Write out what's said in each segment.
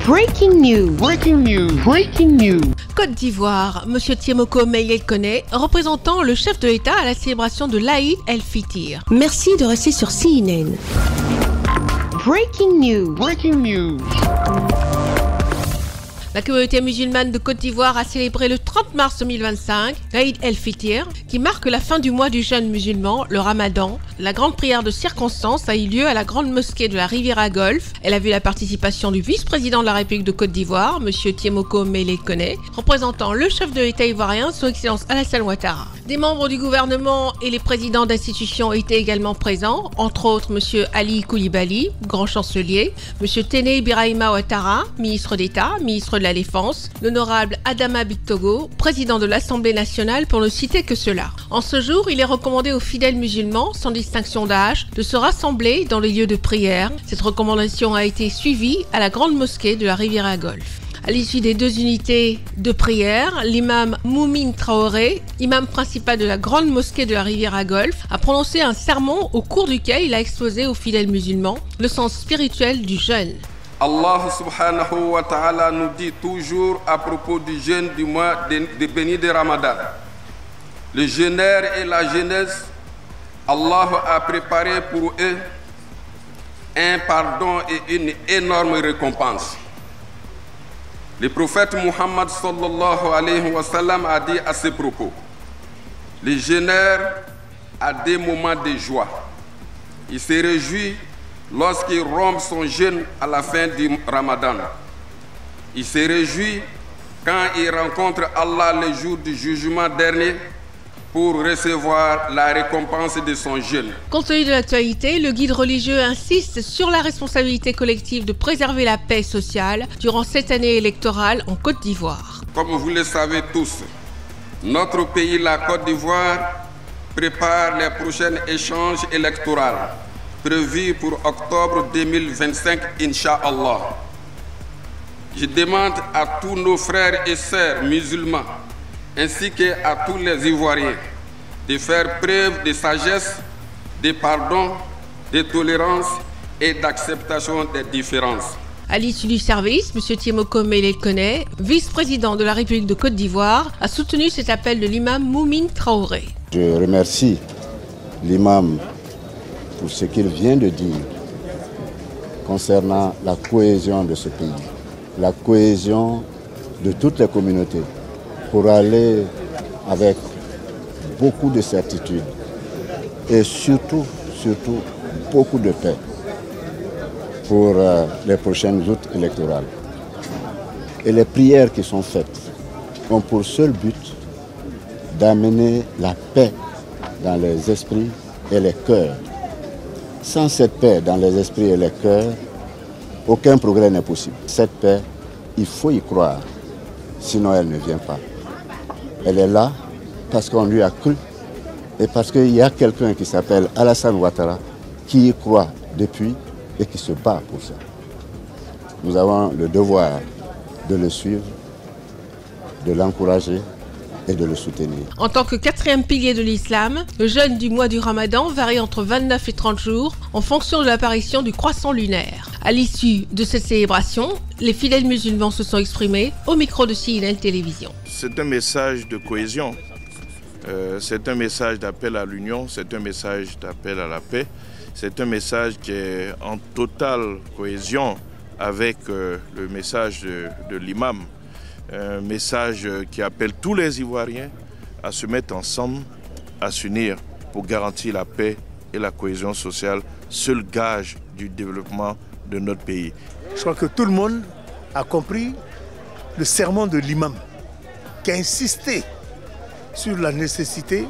Breaking news. Breaking news. Breaking news. Côte d'Ivoire, M. Tiemoko Meïle Koné, représentant le chef de l'État à la célébration de l'Aïd el-Fitir. Merci de rester sur CNN. Breaking news. Breaking news. La communauté musulmane de Côte d'Ivoire a célébré le 30 mars 2025 l'Aïd el-Fitir, qui marque la fin du mois du jeûne musulman, le Ramadan. La grande prière de circonstance a eu lieu à la grande mosquée de la Riviera Golf. Elle a vu la participation du vice-président de la République de Côte d'Ivoire, M. Tiemoko Meïle Koné, représentant le chef de l'État ivoirien, Son Excellence Alassane Ouattara. Des membres du gouvernement et les présidents d'institutions étaient également présents, entre autres M. Ali Koulibaly, grand chancelier, M. Téné Birahima Ouattara, ministre d'État, ministre de la Défense, l'honorable Adama Bictogo, président de l'Assemblée nationale, pour ne citer que cela. En ce jour, il est recommandé aux fidèles musulmans, sans distinction d'âge, de se rassembler dans les lieux de prière. Cette recommandation a été suivie à la grande mosquée de la Riviera Golf. À l'issue des deux unités de prière, l'imam Moumine Traoré, imam principal de la grande mosquée de la Riviera Golf, a prononcé un sermon au cours duquel il a exposé aux fidèles musulmans le sens spirituel du jeûne. Allah subhanahu wa ta'ala nous dit toujours à propos du jeûne du mois de béni de Ramadan. Le jeûneur et la jeunesse, Allah a préparé pour eux un pardon et une énorme récompense. Le prophète Muhammad sallallahu alayhi wa sallam a dit à ce propos: le jeûneur a des moments de joie. Il se réjouit lorsqu'il rompt son jeûne à la fin du Ramadan. Il se réjouit quand il rencontre Allah le jour du jugement dernier pour recevoir la récompense de son jeûne. Compte tenu de l'actualité, le guide religieux insiste sur la responsabilité collective de préserver la paix sociale durant cette année électorale en Côte d'Ivoire. Comme vous le savez tous, notre pays, la Côte d'Ivoire, prépare les prochains échanges électoraux prévus pour octobre 2025, Inch'Allah. Je demande à tous nos frères et sœurs musulmans ainsi qu'à tous les Ivoiriens de faire preuve de sagesse, de pardon, de tolérance et d'acceptation des différences. À l'issue du service, M. Tiemoko Meïle Koné, vice-président de la République de Côte d'Ivoire, a soutenu cet appel de l'imam Moumine Traoré. Je remercie l'imam pour ce qu'il vient de dire concernant la cohésion de ce pays, la cohésion de toutes les communautés, pour aller avec beaucoup de certitude et surtout beaucoup de paix pour les prochaines joutes électorales. Et les prières qui sont faites ont pour seul but d'amener la paix dans les esprits et les cœurs. Sans cette paix dans les esprits et les cœurs, aucun progrès n'est possible. Cette paix, il faut y croire, sinon elle ne vient pas. Elle est là parce qu'on lui a cru et parce qu'il y a quelqu'un qui s'appelle Alassane Ouattara qui y croit depuis et qui se bat pour ça. Nous avons le devoir de le suivre, de l'encourager et de le soutenir. En tant que quatrième pilier de l'islam, le jeûne du mois du Ramadan varie entre 29 et 30 jours en fonction de l'apparition du croissant lunaire. À l'issue de cette célébration, les fidèles musulmans se sont exprimés au micro de CNN Télévision. C'est un message de cohésion, c'est un message d'appel à l'union, c'est un message d'appel à la paix, c'est un message qui est en totale cohésion avec le message de l'imam. Un message qui appelle tous les Ivoiriens à se mettre ensemble, à s'unir pour garantir la paix et la cohésion sociale, seul gage du développement de notre pays. Je crois que tout le monde a compris le sermon de l'imam qui a insisté sur la nécessité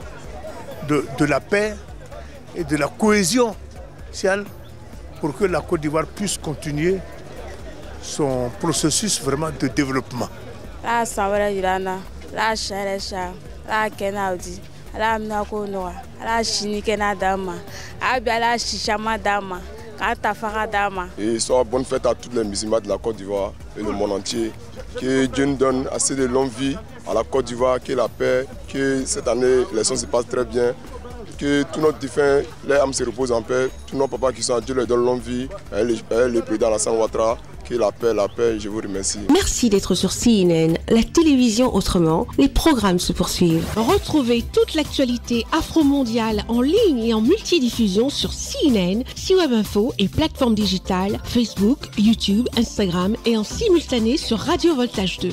de la paix et de la cohésion sociale pour que la Côte d'Ivoire puisse continuer son processus vraiment de développement. La sanwara yirana, la sharesha, la kenaudi, la mnakonoa, la shinikena dama, la shishama dama, katafara dama. Et soit bonne fête à tous les musulmans de la Côte d'Ivoire et le monde entier. Que Dieu nous donne assez de longue vie à la Côte d'Ivoire, que la paix, que cette année les choses se passent très bien. Que tous nos défunts, les âmes se reposent en paix. Tous nos papas qui sont à Dieu leur donne longue vie. Le président Alassane Ouattara, que la paix, je vous remercie. Merci d'être sur CNN, la télévision autrement. Les programmes se poursuivent. Retrouvez toute l'actualité afro-mondiale en ligne et en multidiffusion sur CNN, C-Web Info et plateformes digitales, Facebook, YouTube, Instagram et en simultané sur Radio Voltage 2.